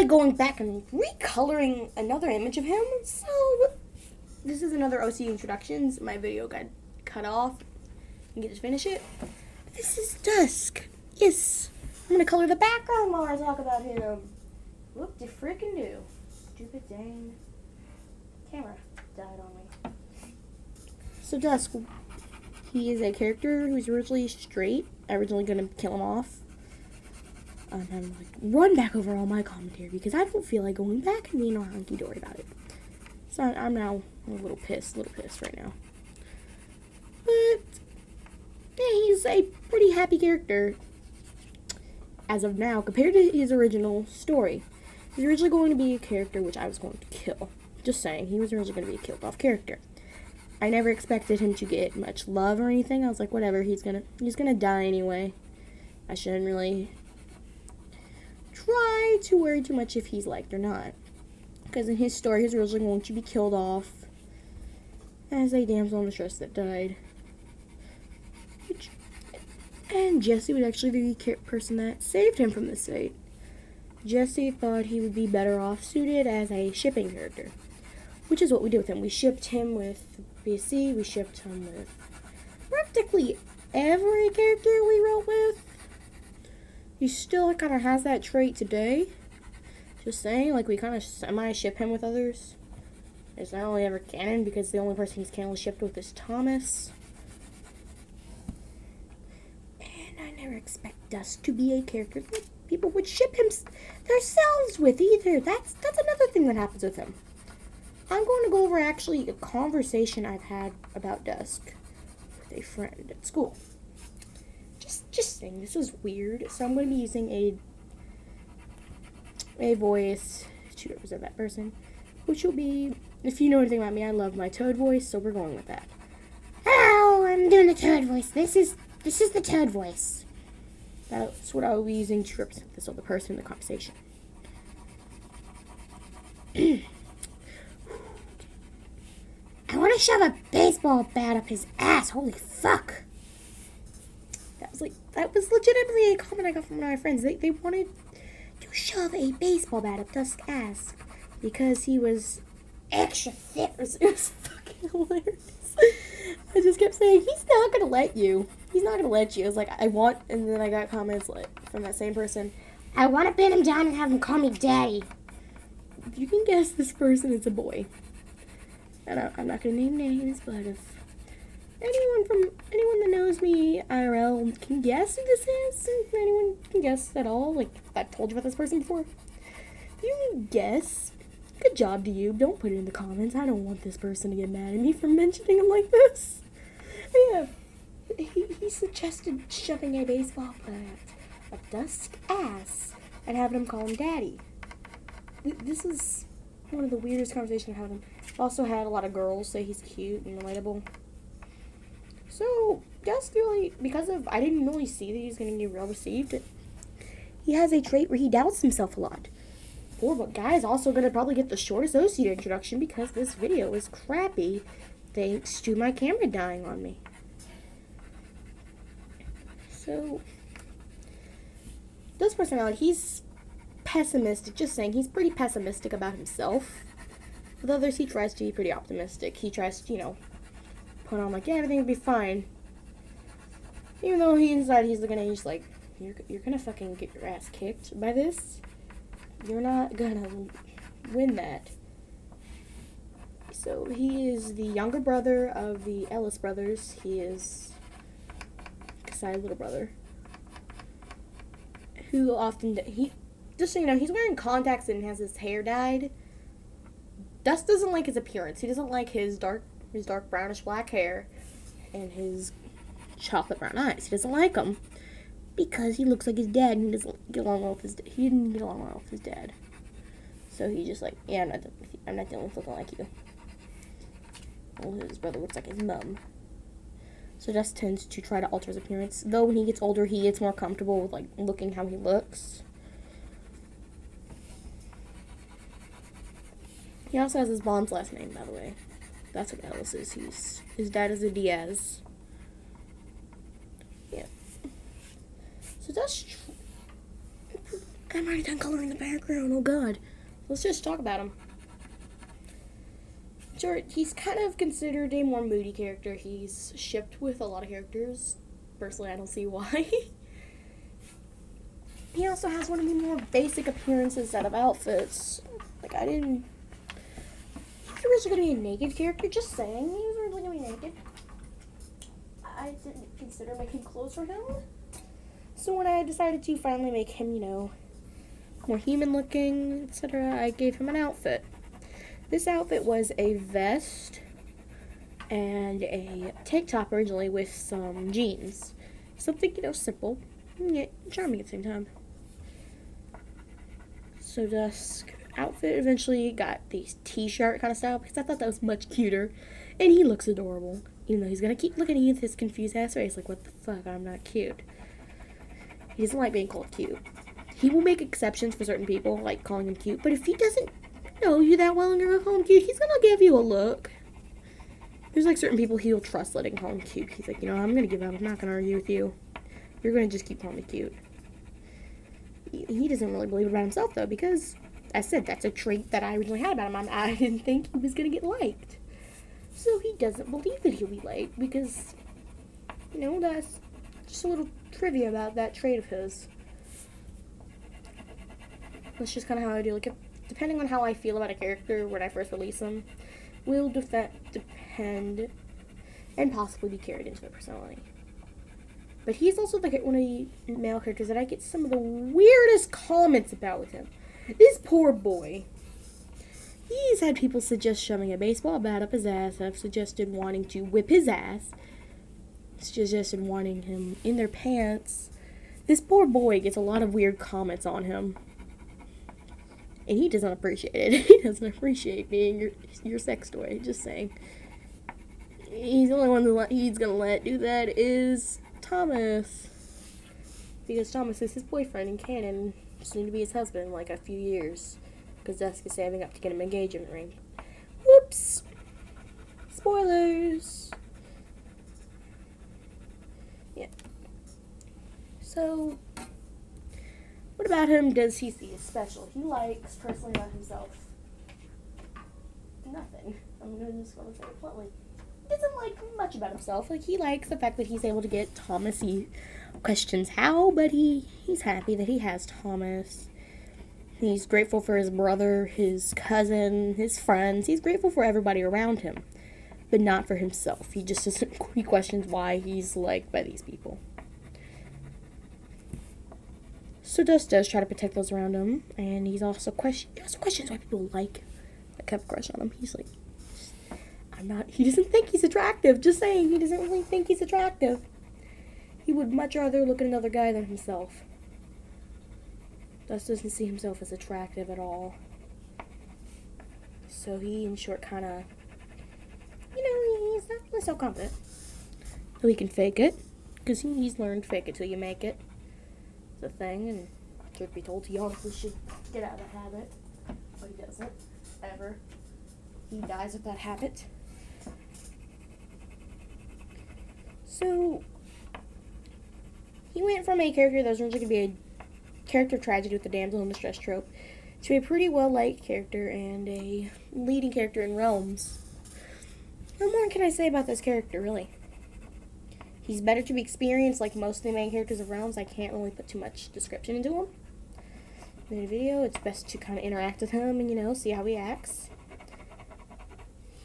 like going back and recoloring another image of him. So this is another OC introductions. My video got cut off. You can just finish it. This is Dusk. Yes. I'm gonna color the background while I talk about him. Whoop de frickin' do. Stupid dang camera died on me. So Dusk, he is a character who's originally straight. I'm originally gonna kill him off. I'm like, run back over all my commentary because I don't feel like going back and being all hunky-dory about it. So I'm now a little pissed right now. But yeah, he's a pretty happy character as of now compared to his original story. He's originally going to be a character which I was going to kill. Just saying, he was originally going to be a killed off character. I never expected him to get much love or anything. I was like, whatever, he's gonna die anyway. I shouldn't really try to worry too much if he's liked or not. Because in his story, he's originally going to be killed off as a damsel in distress that died. And Jesse was actually the person that saved him from this fate. Jesse thought he would be better off suited as a shipping character, which is what we did with him. We shipped him with BC, we shipped him with practically every character we wrote with. He still kind of has that trait today. Just saying, like, we kind of semi-ship him with others. It's not really ever canon because the only person he's canon shipped with is Thomas. And I never expect Dusk to be a character that people would ship him themselves with either. That's another thing that happens with him. I'm going to go over actually a conversation I've had about Dusk with a friend at school. Just saying, this is weird. So I'm going to be using a voice to represent that person, which will be, if you know anything about me, I love my Toad voice, so we're going with that. Hello, I'm doing the Toad voice. This is the Toad voice. That's what I will be using to represent this other person in the conversation. I want to shove a baseball bat up his ass. Holy fuck. That was legitimately a comment I got from one of my friends. They wanted to shove a baseball bat up Dusk's ass because he was extra thick. It was fucking hilarious. I just kept saying, he's not gonna let you. He's not gonna let you. I was like, and then I got comments like from that same person. I want to pin him down and have him call me daddy. If you can guess, this person is a boy. And I'm not gonna name names, but if anyone that knows me IRL can guess who this is, if anyone can guess at all, like if I've told you about this person before, if you can guess, good job to you. Don't put it in the comments. I don't want this person to get mad at me for mentioning him like this. But yeah, he suggested shoving a baseball bat up Dusk's ass and having him call him daddy. This is one of the weirdest conversations I've had with him. I've also had a lot of girls say he's cute and relatable. So, Dusk really, I didn't really see that he's going to get well received. He has a trait where he doubts himself a lot. Poor guy's also going to probably get the shortest OC introduction because this video is crappy thanks to my camera dying on me. So, this personality, he's pessimistic, just saying, he's pretty pessimistic about himself. With others, he tries to be pretty optimistic. He tries to, put on like, yeah, everything will be fine. Even though inside he's looking at you, he's like, you're gonna fucking get your ass kicked by this. You're not gonna win that. So he is the younger brother of the Ellis brothers. He is Kasai's little brother. Who often, just so you know, he's wearing contacts and has his hair dyed. Dusk doesn't like his appearance. He doesn't like his dark brownish black hair and his chocolate brown eyes. He doesn't like them because he looks like his dad and he doesn't get along well with his dad. He didn't get along well with his dad. So he's just like, yeah, I'm not dealing with looking like you. Well, his brother looks like his mom. So Dusk tends to try to alter his appearance. Though when he gets older, he gets more comfortable with, like, looking how he looks. He also has his mom's last name, by the way. That's what Ellis is. His dad is a Diaz. Yeah. So Dusk, I'm already done coloring the background. Oh god. Let's just talk about him. Sure, he's kind of considered a more moody character. He's shipped with a lot of characters. Personally, I don't see why. He also has one of the more basic appearances out of outfits. Like, he was originally going to be a naked character, just saying. He was originally going to be naked. I didn't consider making clothes for him. So when I decided to finally make him, more human looking, etc., I gave him an outfit. This outfit was a vest and a tank top originally with some jeans. Something, simple, yet charming at the same time. So Dusk outfit eventually got the t-shirt kind of style because I thought that was much cuter. And he looks adorable. Even though he's going to keep looking at you with his confused ass face like, what the fuck, I'm not cute. He doesn't like being called cute. He will make exceptions for certain people, like calling him cute. But if he doesn't know you that well and you're going to call him cute, he's going to give you a look. There's like certain people he'll trust letting call him cute. He's like, I'm going to give up. I'm not going to argue with you. You're going to just keep calling me cute. He doesn't really believe it about himself, though, because I said that's a trait that I originally had about him. I didn't think he was going to get liked. So he doesn't believe that he'll be liked because, that's just a little trivia about that trait of his. That's just kind of how I do. Like, depending on how I feel about a character when I first release them, will depend and possibly be carried into their personality. But he's also one of the male characters that I get some of the weirdest comments about with him. This poor boy. He's had people suggest shoving a baseball bat up his ass, have suggested wanting to whip his ass, suggested wanting him in their pants. This poor boy gets a lot of weird comments on him. And he doesn't appreciate it. He doesn't appreciate being your sex toy, just saying. He's the only one that he's gonna let do that is Thomas. Because Thomas is his boyfriend in canon, soon to be his husband in like a few years. Because Dusk is saving up to get him an engagement ring. Whoops! Spoilers! Yeah. So, what about him does he see as special? He likes, personally about himself, nothing. I'm just going to say it bluntly. He doesn't like much about himself. Like, he likes the fact that he's able to get Thomas. He questions how, but he's happy that he has Thomas. He's grateful for his brother, his cousin, his friends. He's grateful for everybody around him, but not for himself. He just doesn't, he questions why he's liked by these people. So Dusk does try to protect those around him, and he also questions why people have a crush on him. He's like, he doesn't think he's attractive. Just saying, he doesn't really think he's attractive. He would much rather look at another guy than himself. Dusk doesn't see himself as attractive at all. So he, in short, kind of, he's not really self-confident. So he can fake it, because he's learned fake it till you make it. The thing, and truth be told, he honestly should get out of that habit, but he doesn't, ever. He dies with that habit. So, he went from a character that was originally going to be a character tragedy with the damsel in distress trope to a pretty well-liked character and a leading character in Realms. What more can I say about this character, really? He's better to be experienced like most of the main characters of Realms. I can't really put too much description into him. In the video, it's best to kind of interact with him and, see how he acts.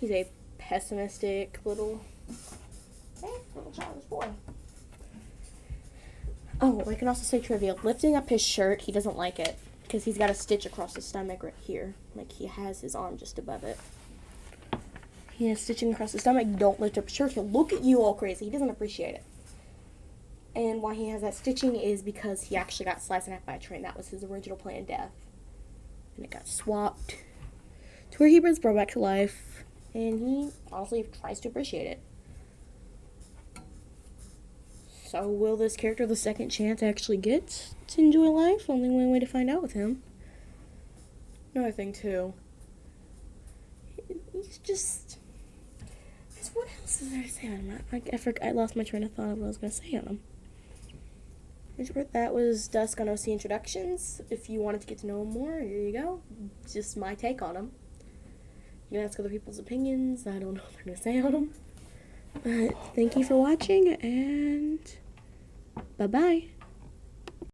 He's a pessimistic little childish boy. Oh, I can also say trivia. Lifting up his shirt, he doesn't like it because he's got a stitch across his stomach right here. Like, he has his arm just above it. He has stitching across his stomach. Don't lift up his shirt. He'll look at you all crazy. He doesn't appreciate it. And why he has that stitching is because he actually got sliced in half by a train. That was his original planned death. And it got swapped to where he was brought back to life. And he honestly tries to appreciate it. So will this character the second chance actually get to enjoy life? Only one way to find out with him. Another thing too. He's just... What else is there to say on him? I lost my train of thought of what I was going to say on him. That was Dusk on OC Introductions. If you wanted to get to know him more, here you go. Just my take on him. You can ask other people's opinions. I don't know what they're going to say on him. But thank you for watching, and bye-bye.